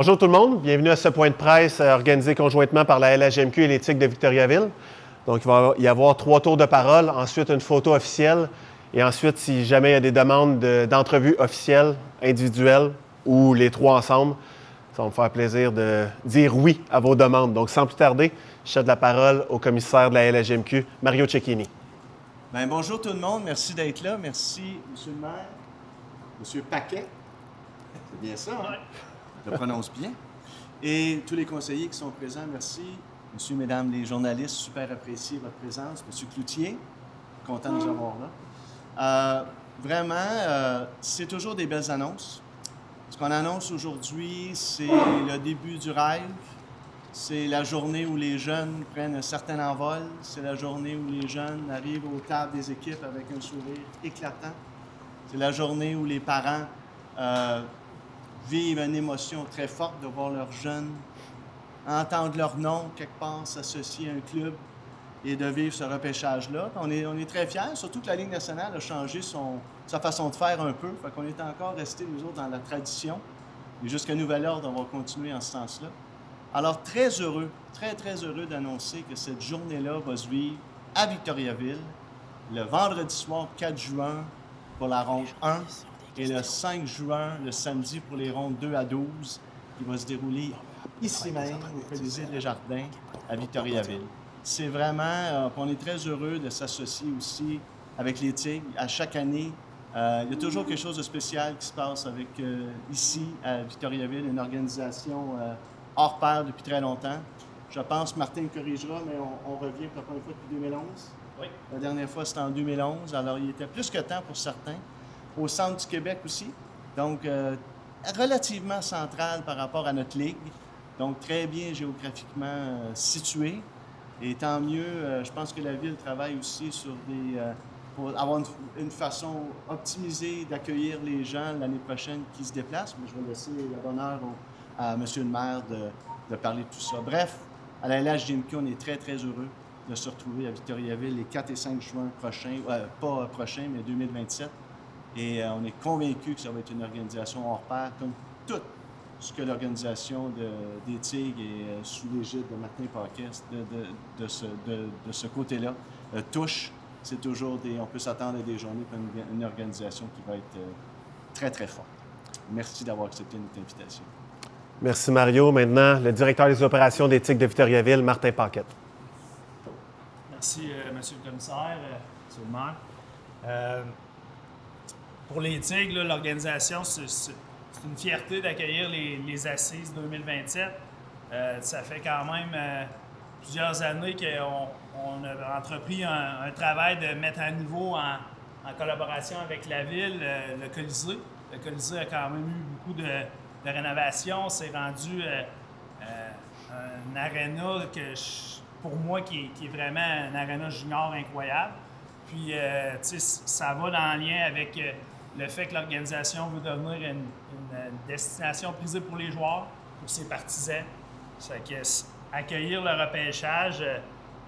Bonjour tout le monde, bienvenue à ce point de presse organisé conjointement par la LHJMQ et l'éthique de Victoriaville. Donc, il va y avoir 3 tours de parole, ensuite une photo officielle et ensuite, si jamais il y a des demandes d'entrevues officielles, individuelles ou les 3 ensemble, ça va me faire plaisir de dire oui à vos demandes. Donc, sans plus tarder, je cède la parole au commissaire de la LHJMQ, Mario Cecchini. Bien, bonjour tout le monde, merci d'être là. Merci, Monsieur le maire, Monsieur Paquet. C'est bien ça, hein? Je le prononce bien. Et tous les conseillers qui sont présents, merci. Monsieur, mesdames, les journalistes, super apprécié votre présence. Monsieur Cloutier, content de vous avoir là. Vraiment, c'est toujours des belles annonces. Ce qu'on annonce aujourd'hui, c'est le début du rêve. C'est la journée où les jeunes prennent un certain envol. C'est la journée où les jeunes arrivent aux tables des équipes avec un sourire éclatant. C'est la journée où les parents vivent une émotion très forte de voir leurs jeunes entendre leur nom quelque part s'associer à un club et de vivre ce repêchage-là. On est très fiers, surtout que la Ligue nationale a changé sa façon de faire un peu. Fait qu'on est encore restés, nous autres, dans la tradition. Et jusqu'à nouvel ordre, on va continuer en ce sens-là. Alors, très heureux, très, très heureux d'annoncer que cette journée-là va se vivre à Victoriaville, le vendredi soir 4 juin pour la ronde 1 et le 5 juin, le samedi, pour les rondes 2 à 12, qui va se dérouler ici même, au Colisée des Jardins, à Victoriaville. C'est vraiment, on est très heureux de s'associer aussi avec les Tigres. À chaque année, il y a toujours quelque chose de spécial qui se passe avec, ici, à Victoriaville, une organisation hors pair depuis très longtemps. Je pense, Martin me corrigera, mais on revient pour la première fois depuis 2011. Oui. La dernière fois, c'était en 2011. Alors, il était plus que temps pour certains. Au centre du Québec aussi. Donc, relativement central par rapport à notre ligue. Donc, très bien géographiquement situé. Et tant mieux, je pense que la Ville travaille aussi sur pour avoir une façon optimisée d'accueillir les gens l'année prochaine qui se déplacent. Mais je vais laisser l'honneur à M. le maire de parler de tout ça. Bref, à la LHJMQ, on est très, très heureux de se retrouver à Victoriaville les 4 et 5 juin prochains, pas prochains, mais 2027. Et on est convaincus que ça va être une organisation hors pair, comme tout ce que l'organisation des Tigres et sous l'égide de Martin Paquet de ce côté-là touche. C'est toujours on peut s'attendre à des journées pour une organisation qui va être très, très forte. Merci d'avoir accepté notre invitation. Merci Mario. Maintenant, le directeur des opérations d'éthique de Victoriaville, Martin Paquet. Merci, Monsieur le commissaire, Monsieur le maire. Pour les Tigres, l'organisation, c'est une fierté d'accueillir les Assises 2027. Ça fait quand même plusieurs années qu'on a entrepris un travail de mettre à niveau en collaboration avec la Ville le Colisée. Le Colisée a quand même eu beaucoup de rénovation. C'est rendu un aréna pour moi qui est vraiment un aréna junior incroyable. Puis, ça va dans le lien avec le fait que l'organisation veut devenir une destination prisée pour les joueurs, pour ses partisans. C'est que accueillir le repêchage,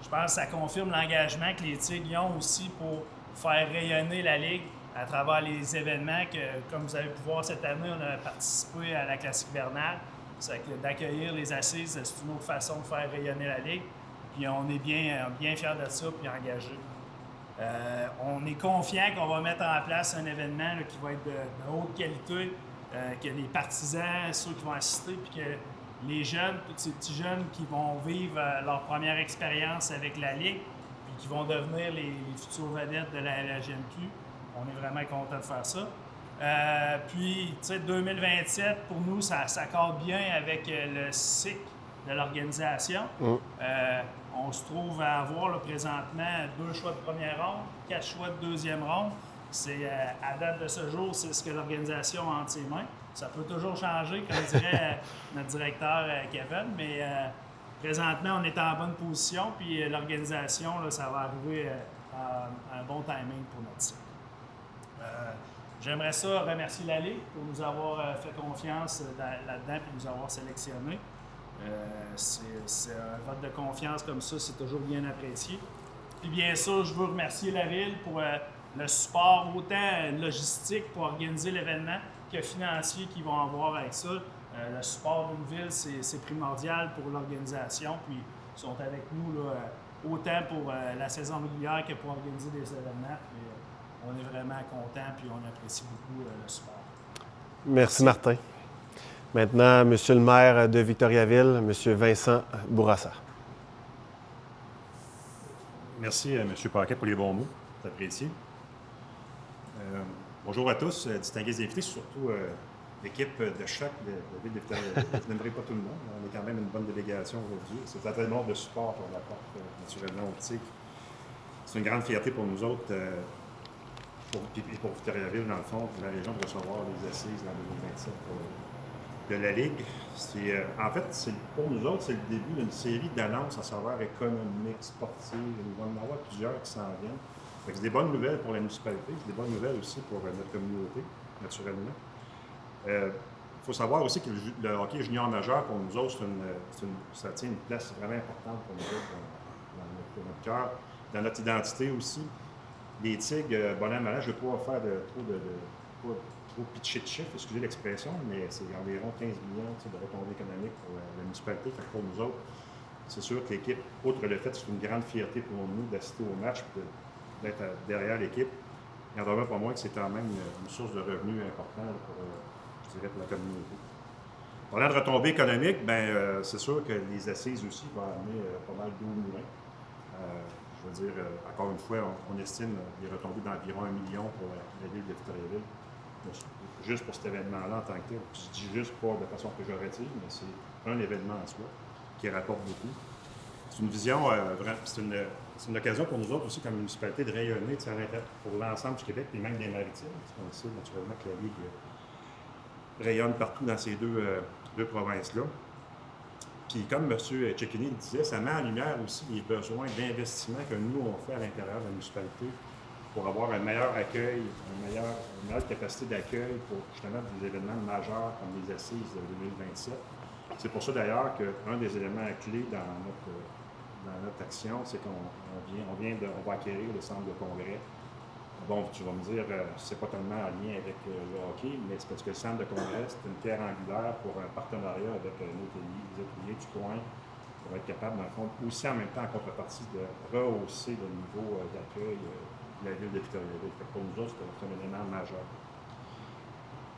je pense que ça confirme l'engagement que les Tigres ont aussi pour faire rayonner la Ligue à travers les événements que, comme vous avez pu voir cette année, on a participé à la Classique hivernale. C'est que d'accueillir les Assises, c'est une autre façon de faire rayonner la Ligue. Puis on est bien fiers de ça, puis engagés. On est confiant qu'on va mettre en place un événement là, qui va être de haute qualité, que les partisans, ceux qui vont assister, puis que les jeunes, tous ces petits jeunes qui vont vivre leur première expérience avec la Ligue, puis qui vont devenir les futures vedettes de la LHJMQ. On est vraiment content de faire ça. Puis, tu sais, 2027, pour nous, ça s'accorde bien avec le cycle de l'organisation. On se trouve à avoir là, présentement 2 choix de première ronde, 4 choix de deuxième ronde. C'est, à date de ce jour, c'est ce que l'organisation a entre ses mains. Ça peut toujours changer, comme dirait notre directeur Kevin, mais présentement, on est en bonne position, puis l'organisation, là, ça va arriver à un bon timing pour notre site. J'aimerais ça remercier la Ligue pour nous avoir fait confiance là-dedans et nous avoir sélectionnés. C'est un vote de confiance comme ça, c'est toujours bien apprécié. Puis bien sûr, je veux remercier la Ville pour le support autant logistique pour organiser l'événement que financier qu'ils vont avoir avec ça. Le support d'une ville, c'est primordial pour l'organisation. Puis ils sont avec nous là, autant pour la saison régulière que pour organiser des événements. Puis, on est vraiment contents puis on apprécie beaucoup le support. Merci, Martin. Maintenant, Monsieur le maire de Victoriaville, Monsieur Vincent Bourassa. Merci, M. Paquet, pour les bons mots. C'est apprécié. Bonjour à tous, distingués invités, surtout l'équipe de choc de la ville de Victoriaville. Je n'aimerais pas tout le monde. On est quand même une bonne délégation aujourd'hui. C'est un tellement de support qu'on apporte naturellement au TIC. C'est une grande fierté pour nous autres, pour Victoriaville, dans le fond, pour la région, de recevoir les assises en 2027 de la Ligue. En fait, pour nous autres, c'est le début d'une série d'annonces à savoir économiques, sportives. Il va y en avoir plusieurs qui s'en viennent. C'est des bonnes nouvelles pour la municipalité, c'est des bonnes nouvelles aussi pour notre communauté, naturellement. Il faut savoir aussi que le hockey junior majeur, pour nous autres, ça tient une place vraiment importante pour nous autres dans notre cœur, dans notre identité aussi. Les Tigres, bonhomme malin, je ne veux pas faire trop pitcher de chiffres, excusez l'expression, mais c'est environ 15 millions de retombées économiques pour la municipalité. Fait que pour nous autres, c'est sûr que l'équipe, outre le fait que c'est une grande fierté pour nous d'assister au match et d'être derrière l'équipe, il n'en demeure pas moins que c'est quand même une source de revenus importante pour la communauté. Parlant de retombées économiques, c'est sûr que les assises aussi vont amener pas mal d'eau au moulin. Je veux dire, encore une fois, on estime les retombées d'environ 1 million pour la ville de Victoriaville. Juste pour cet événement-là en tant que tel. Je dis juste pas de façon péjorative, mais c'est un événement en soi qui rapporte beaucoup. C'est une vision, c'est une occasion pour nous autres aussi, comme municipalité, de rayonner pour l'ensemble du Québec et même des Maritimes. Parce qu'on sait naturellement que la Ligue rayonne partout dans ces deux provinces-là. Puis comme M. Cecchini le disait, ça met en lumière aussi les besoins d'investissement que nous, on fait à l'intérieur de la municipalité pour avoir un meilleur accueil, une meilleure capacité d'accueil pour justement des événements majeurs comme les assises de 2027. C'est pour ça d'ailleurs qu'un des éléments clés dans notre action, c'est qu'on va acquérir le centre de congrès. Bon, tu vas me dire, c'est pas tellement en lien avec le hockey, mais c'est parce que le centre de congrès, c'est une pierre angulaire pour un partenariat avec nos ateliers du coin pour être capable, dans le fond, aussi en même temps, en contrepartie, de rehausser le niveau d'accueil de la ville de Victoriaville. Pour nous autres, c'est un élément majeur.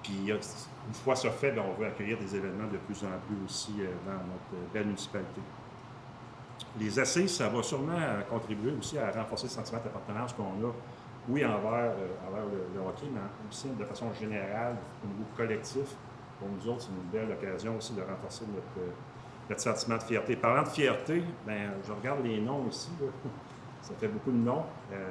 Puis, une fois ça fait, on veut accueillir des événements de plus en plus aussi dans notre belle municipalité. Les assises, ça va sûrement contribuer aussi à renforcer le sentiment d'appartenance qu'on a, oui, envers le hockey, mais aussi de façon générale, au niveau collectif. Pour nous autres, c'est une belle occasion aussi de renforcer notre sentiment de fierté. Parlant de fierté, je regarde les noms ici. Là. Ça fait beaucoup de noms.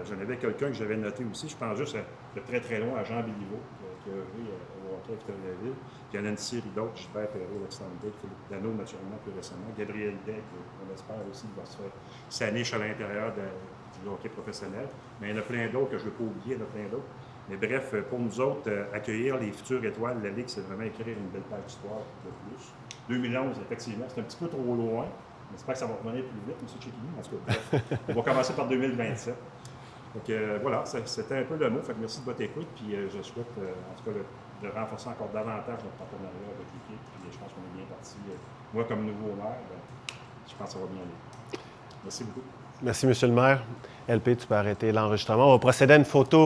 J'en avais quelqu'un que j'avais noté aussi. Je pense juste de très, très loin à Jean Béliveau, qui a œuvré au hockey à Victoriaville. Puis il y en a une série d'autres, Gilbert Perrault, Alexandre Day, Philippe Dano, naturellement, plus récemment. Gabriel Deck, on espère aussi qu'il va se faire sa niche à l'intérieur du hockey professionnel. Mais il y en a plein d'autres que je ne veux pas oublier, il y en a plein d'autres. Mais bref, pour nous autres, accueillir les futures étoiles de la Ligue, c'est vraiment écrire une belle page d'histoire de plus. 2011, effectivement, c'est un petit peu trop loin. J'espère que ça va revenir plus vite, M. Cecchini. En tout cas, bref, on va commencer par 2027. Donc voilà, c'était un peu le mot. Fait que merci de votre écoute. Puis je souhaite, en tout cas, de renforcer encore davantage notre partenariat avec l'équipe. Puis je pense qu'on est bien parti. Moi, comme nouveau maire, je pense que ça va bien aller. Merci beaucoup. Merci, M. le maire. LP, tu peux arrêter l'enregistrement. On va procéder à une photo.